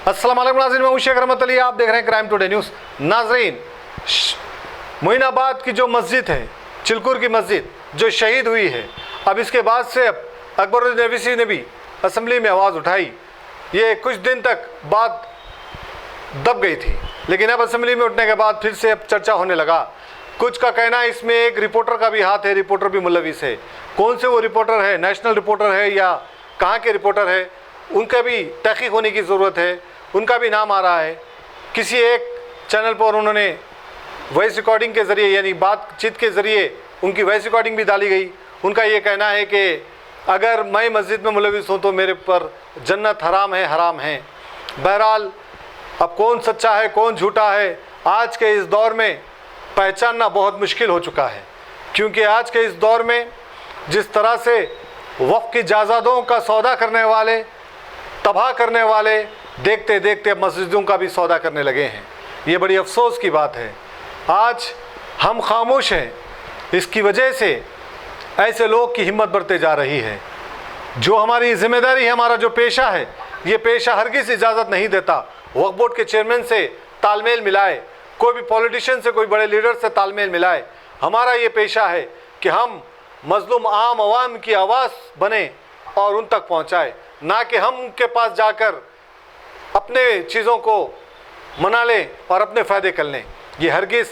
अस्सलाम वालेकुम नाज़रीन, मैं शेख रहमत अली, आप देख रहे हैं क्राइम टुडे न्यूज़। नाज़रीन, मोइनाबाद की जो मस्जिद है, चिलकुर की मस्जिद जो शहीद हुई है, अब इसके बाद से अब अकबरुद्दीन ओवैसी ने भी असम्बली में आवाज़ उठाई। ये कुछ दिन तक बात दब गई थी, लेकिन अब असम्बली में उठने के बाद फिर से अब चर्चा होने लगा। कुछ का कहना है इसमें एक रिपोर्टर का भी हाथ है, रिपोर्टर भी मुलविस है। कौन से वो रिपोर्टर है, नेशनल रिपोर्टर है या कहाँ के रिपोर्टर है, उनका भी तहकीक होने की ज़रूरत है। उनका भी नाम आ रहा है। किसी एक चैनल पर उन्होंने वॉइस रिकॉर्डिंग के ज़रिए यानी बातचीत के ज़रिए उनकी वॉइस रिकॉर्डिंग भी डाली गई। उनका ये कहना है कि अगर मैं मस्जिद में मुलविस हूँ तो मेरे पर जन्नत हराम है, हराम है। बहरहाल, अब कौन सच्चा है कौन झूठा है, आज के इस दौर में पहचानना बहुत मुश्किल हो चुका है, क्योंकि आज के इस दौर में जिस तरह से वक्फ की जायदादों का सौदा करने वाले, तबाह करने वाले देखते देखते मस्जिदों का भी सौदा करने लगे हैं। ये बड़ी अफसोस की बात है। आज हम खामोश हैं, इसकी वजह से ऐसे लोग की हिम्मत बढ़ते जा रही है। जो हमारी ज़िम्मेदारी है, हमारा जो पेशा है, ये पेशा हरगिज़ इजाज़त नहीं देता वक्फ बोर्ड के चेयरमैन से तालमेल मिलाए, कोई भी पॉलिटिशियन से, कोई बड़े लीडर से तालमेल मिलाए। हमारा ये पेशा है कि हम मज़लूम आम आवाम की आवाज़ बने और उन तक पहुँचाए, ना कि हम उनके पास जाकर अपने चीज़ों को मना लें और अपने फ़ायदे कर लें। ये हरगिज़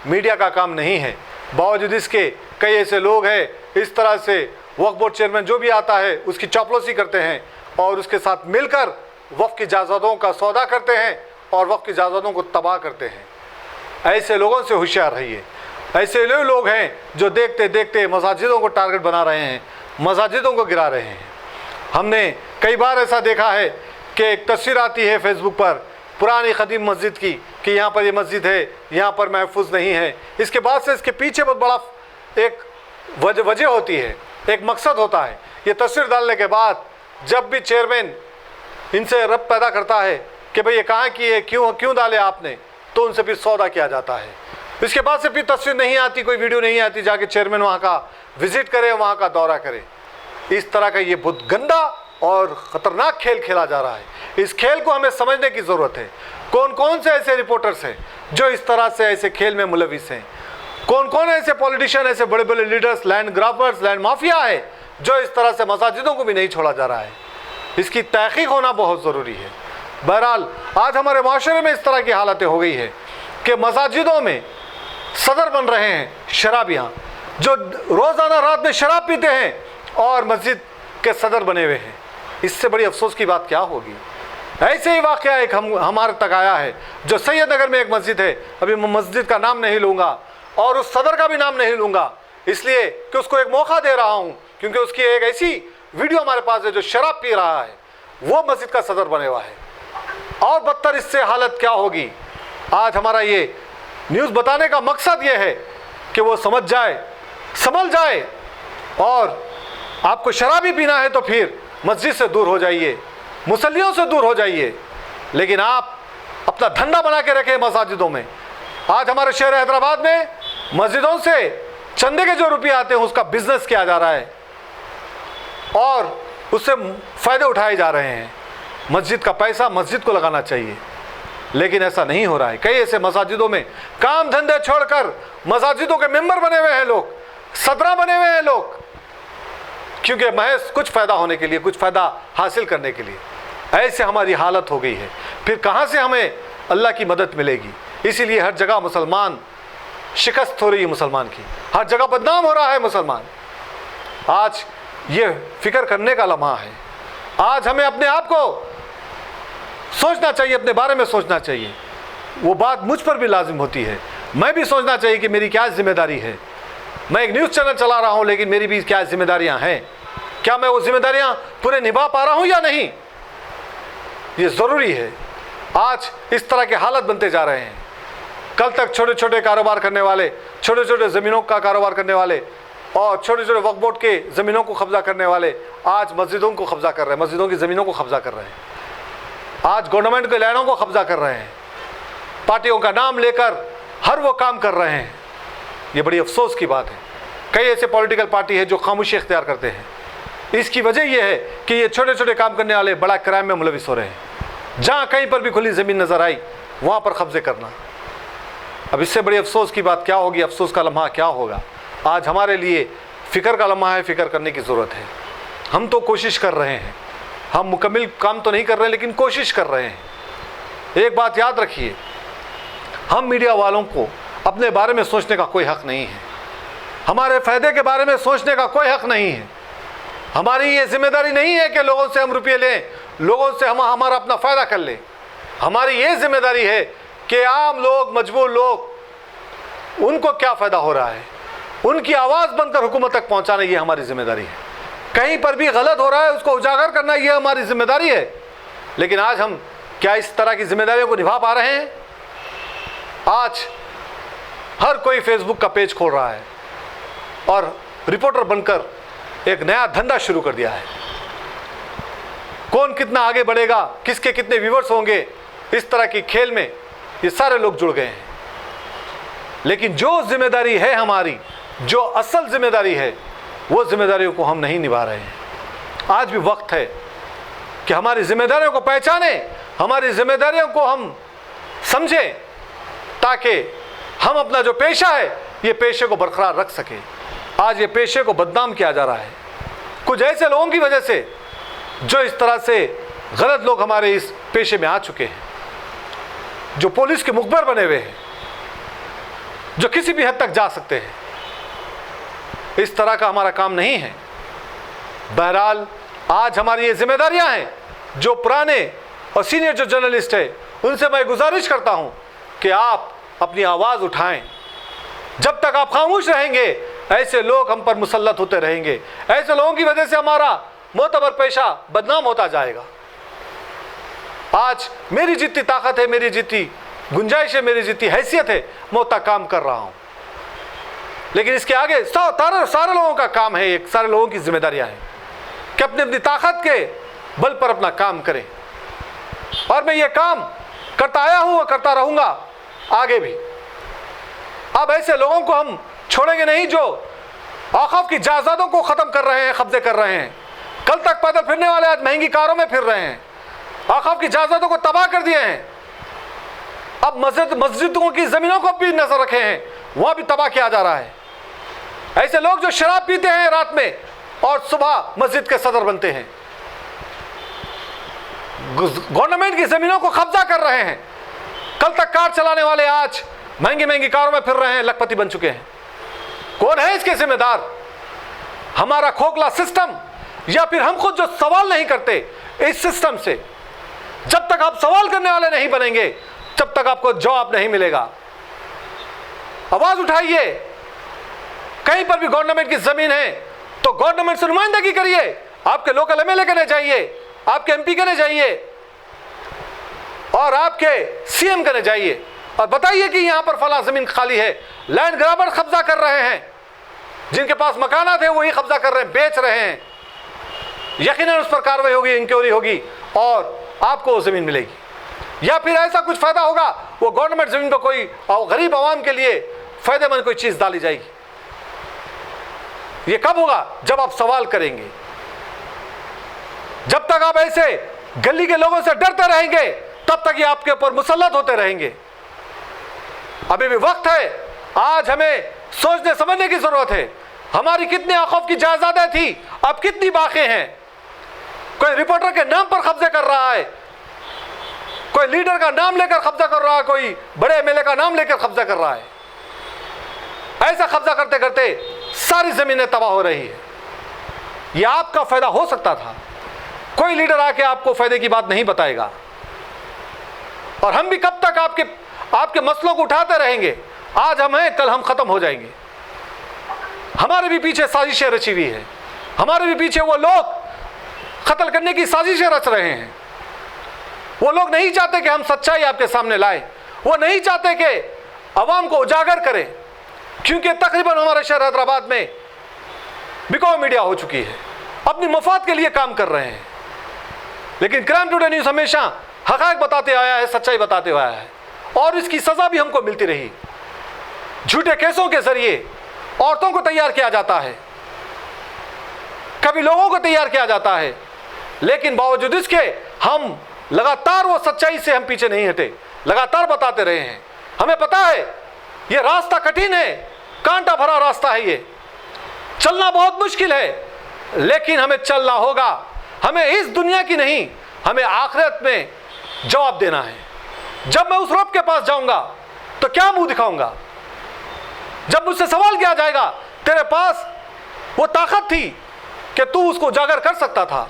मीडिया का काम नहीं है। बावजूद इसके कई ऐसे लोग हैं, इस तरह से वक्फ बोर्ड चेयरमैन जो भी आता है उसकी चापलूसी करते हैं और उसके साथ मिलकर वक्फ की जायदादों का सौदा करते हैं और वक्फ की जायदादों को तबाह करते हैं। ऐसे लोगों से होशियार रहिए। ऐसे लोग हैं जो देखते देखते मसाजिदों को टारगेट बना रहे हैं, मसाजिदों को गिरा रहे हैं। हमने कई बार ऐसा देखा है कि एक तस्वीर आती है फेसबुक पर पुरानी ख़दीम मस्जिद की कि यहाँ पर ये मस्जिद है, यहाँ पर महफूज नहीं है। इसके बाद से इसके पीछे बहुत बड़ा एक वजह होती है, एक मकसद होता है। ये तस्वीर डालने के बाद जब भी चेयरमैन इनसे रब पैदा करता है कि भाई ये कहाँ की है, क्यों डाले आपने, तो उनसे फिर सौदा किया जाता है। इसके बाद से फिर तस्वीर नहीं आती, कोई वीडियो नहीं आती, जाके चेयरमैन वहाँ का विज़िट करे, वहाँ का दौरा करे। इस तरह का ये बहुत गंदा और ख़तरनाक खेल खेला जा रहा है। इस खेल को हमें समझने की ज़रूरत है। कौन कौन से ऐसे रिपोर्टर्स हैं जो इस तरह से ऐसे खेल में मुलविस हैं, कौन कौन ऐसे पॉलिटिशियन, ऐसे बड़े बड़े लीडर्स, लैंड ग्राफर्स, लैंड माफिया है जो इस तरह से मसाजिदों को भी नहीं छोड़ा जा रहा है। इसकी तहकीक होना बहुत ज़रूरी है। बहरहाल, आज हमारे माशरे में इस तरह की हालतें हो गई है कि मसाजिदों में सदर बन रहे हैं शराबियाँ, जो रोज़ाना रात में शराब पीते हैं और मस्जिद के सदर बने हुए हैं। इससे बड़ी अफसोस की बात क्या होगी। ऐसे ही वाक़या एक हमारे तक आया है, जो सैयद नगर में एक मस्जिद है। अभी मैं मस्जिद का नाम नहीं लूँगा और उस सदर का भी नाम नहीं लूँगा, इसलिए कि उसको एक मौका दे रहा हूँ, क्योंकि उसकी एक ऐसी वीडियो हमारे पास है जो शराब पी रहा है, वो मस्जिद का सदर बने हुआ है। और बदतर इससे हालत क्या होगी। आज हमारा ये न्यूज़ बताने का मकसद ये है कि वो समझ जाए, संभल जाए, और आपको शराबी पीना है तो फिर मस्जिद से दूर हो जाइए, मुसल्लियों से दूर हो जाइए, लेकिन आप अपना धंधा बना के रखें मसाजिदों में। आज हमारे शहर हैदराबाद में मस्जिदों से चंदे के जो रुपये आते हैं उसका बिजनेस किया जा रहा है और उससे फ़ायदे उठाए जा रहे हैं। मस्जिद का पैसा मस्जिद को लगाना चाहिए, लेकिन ऐसा नहीं हो रहा है। कई ऐसे मसाजिदों में काम धंधे छोड़कर मसाजिदों के मेंबर बने हुए हैं लोग, सदरा बने हुए हैं लोग, क्योंकि महज कुछ फ़ायदा होने के लिए, कुछ फ़ायदा हासिल करने के लिए। ऐसे हमारी हालत हो गई है, फिर कहाँ से हमें अल्लाह की मदद मिलेगी। इसीलिए हर जगह मुसलमान शिकस्त हो रही है, मुसलमान की हर जगह बदनाम हो रहा है मुसलमान। आज ये फिक्र करने का लम्हा है। आज हमें अपने आप को सोचना चाहिए, अपने बारे में सोचना चाहिए। वो बात मुझ पर भी लाजिम होती है। मैं भी सोचना चाहिए कि मेरी क्या जिम्मेदारी है। मैं एक न्यूज़ चैनल चला रहा हूँ, लेकिन मेरी भी क्या जिम्मेदारियाँ हैं, क्या मैं वो जिम्मेदारियाँ पूरे निभा पा रहा हूँ या नहीं, ये ज़रूरी है। आज इस तरह के हालत बनते जा रहे हैं। कल तक छोटे छोटे कारोबार करने वाले, छोटे छोटे ज़मीनों का कारोबार करने वाले और छोटे छोटे वक्फ बोर्ड के ज़मीनों को कब्ज़ा करने वाले आज मस्जिदों को कब्ज़ा कर रहे हैं, मस्जिदों की ज़मीनों को कब्ज़ा कर रहे हैं। आज गवर्नमेंट के लैंडों को कब्ज़ा कर रहे हैं, पार्टियों का नाम लेकर हर वो काम कर रहे हैं। ये बड़ी अफसोस की बात है। कई ऐसे पॉलिटिकल पार्टी है जो खामोशी इख्तियार करते हैं। इसकी वजह यह है कि ये छोटे छोटे काम करने वाले बड़ा क्राइम में मुलविस हो रहे हैं। जहाँ कहीं पर भी खुली ज़मीन नज़र आई वहाँ पर कब्जे करना। अब इससे बड़ी अफसोस की बात क्या होगी, अफसोस का लम्हा क्या होगा। आज हमारे लिए फ़िक्र का लम्हा है, फ़िक्र करने की ज़रूरत है। हम तो कोशिश कर रहे हैं, हम मुकम्मल काम तो नहीं कर रहे हैं, लेकिन कोशिश कर रहे हैं। एक बात याद रखिए, हम मीडिया वालों को अपने बारे में सोचने का कोई हक़ नहीं है, हमारे फ़ायदे के बारे में सोचने का कोई हक़ नहीं है। हमारी ये जिम्मेदारी नहीं है कि लोगों से हम रुपये लें, लोगों से हम हमारा अपना फ़ायदा कर लें। हमारी ये जिम्मेदारी है कि आम लोग, मजबूर लोग, उनको क्या फ़ायदा हो रहा है, उनकी आवाज़ बनकर हुकूमत तक पहुँचाना, ये हमारी जिम्मेदारी है। कहीं पर भी गलत हो रहा है उसको उजागर करना, ये हमारी जिम्मेदारी है। लेकिन आज हम क्या इस तरह की जिम्मेदारियों को निभा पा रहे हैं? आज हर कोई फेसबुक का पेज खोल रहा है और रिपोर्टर बनकर एक नया धंधा शुरू कर दिया है। कौन कितना आगे बढ़ेगा, किसके कितने व्यूअर्स होंगे, इस तरह की खेल में ये सारे लोग जुड़ गए हैं। लेकिन जो जिम्मेदारी है हमारी, जो असल जिम्मेदारी है, वो जिम्मेदारियों को हम नहीं निभा रहे हैं। आज भी वक्त है कि हमारी जिम्मेदारियों को पहचाने, हमारी जिम्मेदारियों को हम समझें, ताकि हम अपना जो पेशा है, ये पेशे को बरकरार रख सकें। आज ये पेशे को बदनाम किया जा रहा है कुछ ऐसे लोगों की वजह से, जो इस तरह से गलत लोग हमारे इस पेशे में आ चुके हैं, जो पुलिस के मुखबिर बने हुए हैं, जो किसी भी हद तक जा सकते हैं। इस तरह का हमारा काम नहीं है। बहरहाल आज हमारी ये जिम्मेदारियां हैं। जो पुराने और सीनियर जो जर्नलिस्ट है, उनसे मैं गुजारिश करता हूं कि आप अपनी आवाज़ उठाएं। जब तक आप खामोश रहेंगे, ऐसे लोग हम पर मुसल्लत होते रहेंगे। ऐसे लोगों की वजह से हमारा मोतबर पेशा बदनाम होता जाएगा। आज मेरी जितनी ताकत है, मेरी जितनी गुंजाइश है, मेरी जितनी हैसियत है, मैं उतना काम कर रहा हूं। लेकिन इसके आगे सारे लोगों का काम है, एक सारे लोगों की जिम्मेदारियां हैं कि अपनी अपनी ताकत के बल पर अपना काम करें। और मैं ये काम करता आया हूं और करता रहूंगा आगे भी। अब ऐसे लोगों को हम छोड़ेंगे नहीं जो औक़ाफ़ की जायदादों को ख़त्म कर रहे हैं, कब्जे कर रहे हैं। कल तक पैदल फिरने वाले आज महंगी कारों में फिर रहे हैं, औक़ाफ़ की जायदादों को तबाह कर दिए हैं। अब मस्जिदों की ज़मीनों को भी नजर रखे हैं, वहाँ भी तबाह किया जा रहा है। ऐसे लोग जो शराब पीते हैं रात में और सुबह मस्जिद के सदर बनते हैं, गवर्नमेंट की ज़मीनों को कब्जा कर रहे हैं। कल तक कार चलाने वाले आज महंगी महंगी कारों में फिर रहे हैं, लखपति बन चुके हैं। कौन है इसके जिम्मेदार? हमारा खोखला सिस्टम, या फिर हम खुद जो सवाल नहीं करते इस सिस्टम से? जब तक आप सवाल करने वाले नहीं बनेंगे, तब तक आपको जवाब नहीं मिलेगा। आवाज उठाइए। कहीं पर भी गवर्नमेंट की जमीन है तो गवर्नमेंट से नुमाइंदगी करिए। आपके लोकल एमएलए कहने जाइए, आपके एमपी कहने जाइए और आपके सीएम कहने जाइए और बताइए कि यहां पर फला जमीन खाली है। लैंड ग्रैबर कब्जा कर रहे हैं, जिनके पास मकानात है वही कब्जा कर रहे हैं, बेच रहे हैं। यकीनन उस पर कार्रवाई होगी, इंक्वायरी होगी और आपको वो जमीन मिलेगी। या फिर ऐसा कुछ फायदा होगा, वो गवर्नमेंट जमीन पर कोई गरीब आवाम के लिए फायदेमंद कोई चीज डाली जाएगी। ये कब होगा? जब आप सवाल करेंगे। जब तक आप ऐसे गली के लोगों से डरते रहेंगे, तब तक ये आपके ऊपर मुसल्लत होते रहेंगे। अभी भी वक्त है, आज हमें सोचने समझने की जरूरत है। हमारी कितनी औक़ाफ़ की जायदादें थी, अब कितनी बाकी हैं। कोई रिपोर्टर के नाम पर कब्जे कर रहा है, कोई लीडर का नाम लेकर कब्जा कर रहा है, कोई बड़े एमएलए का नाम लेकर कब्जा कर रहा है। ऐसा कब्जा करते करते सारी जमीनें तबाह हो रही है। यह आपका फायदा हो सकता था। कोई लीडर आके आपको फायदे की बात नहीं बताएगा। और हम भी कब तक आपके मसलों को उठाते रहेंगे? आज हम हैं, कल हम खत्म हो जाएंगे। हमारे भी पीछे साजिशें रची हुई है, हमारे भी पीछे वो लोग कत्ल करने की साजिशें रच रहे हैं। वो लोग नहीं चाहते कि हम सच्चाई आपके सामने लाएं, वो नहीं चाहते कि अवाम को उजागर करें, क्योंकि तकरीबन हमारे शहर हैदराबाद में बिकाऊ मीडिया हो चुकी है, अपनी मफाद के लिए काम कर रहे हैं। लेकिन क्राइम टुडे न्यूज़ हमेशा हक़ाइक़ बताते आया है, सच्चाई बताते आया है और इसकी सज़ा भी हमको मिलती रही। झूठे केसों के जरिए औरतों को तैयार किया जाता है, कभी लोगों को तैयार किया जाता है, लेकिन बावजूद इसके हम लगातार वो सच्चाई से हम पीछे नहीं हटे, लगातार बताते रहे हैं। हमें पता है ये रास्ता कठिन है, कांटा भरा रास्ता है, ये चलना बहुत मुश्किल है, लेकिन हमें चलना होगा। हमें इस दुनिया की नहीं, हमें आखिरत में जवाब देना है। जब मैं उस रब के पास जाऊंगा तो क्या मुंह दिखाऊंगा? जब मुझसे सवाल किया जाएगा तेरे पास वो ताकत थी कि तू उसको उजागर कर सकता था,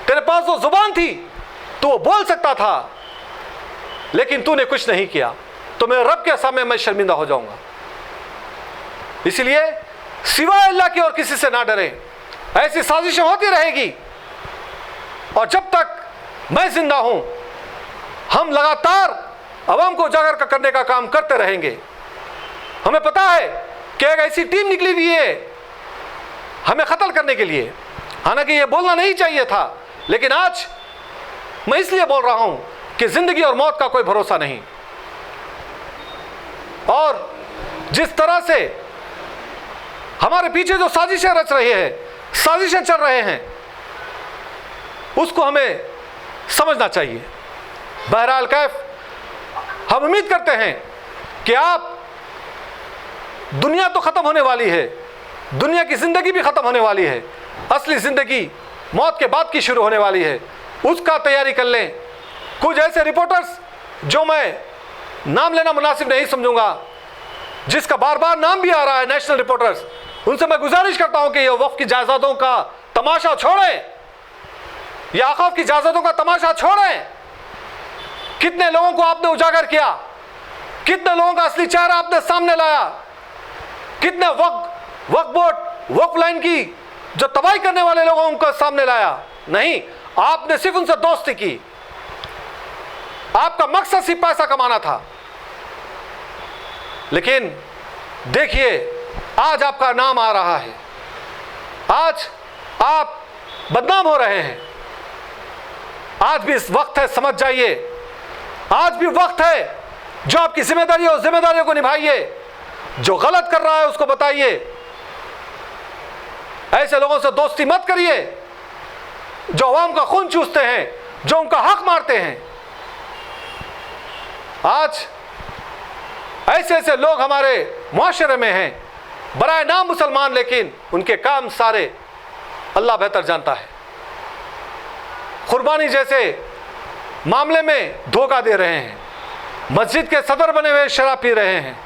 तेरे पास वो जुबान थी तू वो बोल सकता था, लेकिन तूने कुछ नहीं किया, तो मेरे रब के सामने मैं शर्मिंदा हो जाऊंगा। इसलिए सिवाय अल्लाह के और किसी से ना डरें। ऐसी साजिशें होती रहेगी और जब तक मैं जिंदा हूं हम लगातार अवाम को उजागर करने का काम करते रहेंगे। हमें पता है कि एक ऐसी टीम निकली हुई है हमें कत्ल करने के लिए। हालांकि ये बोलना नहीं चाहिए था, लेकिन आज मैं इसलिए बोल रहा हूं कि जिंदगी और मौत का कोई भरोसा नहीं, और जिस तरह से हमारे पीछे जो साजिशें रच रही है, साजिशें चल रहे हैं, उसको हमें समझना चाहिए। बहरहाल कैफ, हम उम्मीद करते हैं कि आप, दुनिया तो खत्म होने वाली है, दुनिया की जिंदगी भी खत्म होने वाली है, असली जिंदगी मौत के बाद की शुरू होने वाली है, उसका तैयारी कर लें। कुछ ऐसे रिपोर्टर्स जो मैं नाम लेना मुनासिब नहीं समझूंगा, जिसका बार बार नाम भी आ रहा है, नेशनल रिपोर्टर्स, उनसे मैं गुजारिश करता हूं कि ये वक्फ की जायदादों का तमाशा छोड़ें, या औक़ाफ़ की जायदादों का तमाशा छोड़ें। कितने लोगों को आपने उजागर किया, कितने लोगों का असली चेहरा आपने सामने लाया, कितने वक्फ बोर्ड, वक्फ लाइन की जो तबाही करने वाले लोगों को सामने लाया। नहीं, आपने सिर्फ उनसे दोस्ती की, आपका मकसद सिर्फ पैसा कमाना था। लेकिन देखिए आज आपका नाम आ रहा है, आज आप बदनाम हो रहे हैं। आज भी इस वक्त है, समझ जाइए, आज भी वक्त है जो आपकी जिम्मेदारी और जिम्मेदारियों को निभाइए। जो गलत कर रहा है उसको बताइए, ऐसे लोगों से दोस्ती मत करिए जो अवाम का खून चूसते हैं, जो उनका हक मारते हैं। आज ऐसे ऐसे लोग हमारे मुआशरे में हैं, बराए नाम मुसलमान, लेकिन उनके काम सारे अल्लाह बेहतर जानता है। कुर्बानी जैसे मामले में धोखा दे रहे हैं, मस्जिद के सदर बने हुए शराब पी रहे हैं,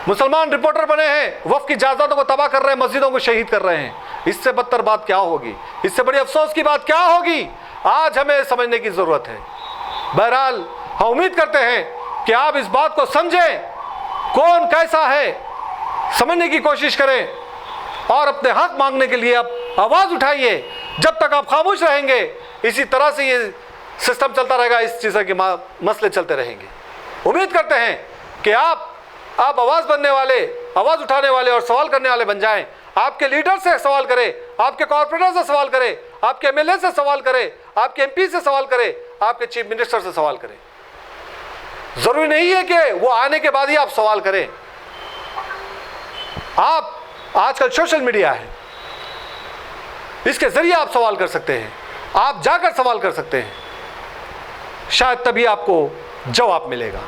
मुसलमान रिपोर्टर बने हैं, वक्फ की जायदादों को तबाह कर रहे हैं, मस्जिदों को शहीद कर रहे हैं। इससे बदतर बात क्या होगी, इससे बड़ी अफसोस की बात क्या होगी? आज हमें समझने की ज़रूरत है। बहरहाल हम उम्मीद करते हैं कि आप इस बात को समझें, कौन कैसा है, समझने की कोशिश करें और अपने हक मांगने के लिए आप आवाज़ उठाइए। जब तक आप खामोश रहेंगे इसी तरह से ये सिस्टम चलता रहेगा, इस चीज़ के मसले चलते रहेंगे। उम्मीद करते हैं कि आप आवाज़ बनने वाले, आवाज़ उठाने वाले और सवाल करने वाले बन जाएं। आपके लीडर से सवाल करें, आपके कॉर्पोरेटर से सवाल करें, आपके एमएलए से सवाल करें, आपके एमपी से सवाल करें, आपके चीफ मिनिस्टर से सवाल करें। ज़रूरी नहीं है कि वो आने के बाद ही आप सवाल करें। आप आजकल सोशल मीडिया है, इसके ज़रिए आप सवाल कर सकते हैं, आप जाकर सवाल कर सकते हैं, शायद तभी आपको जवाब मिलेगा।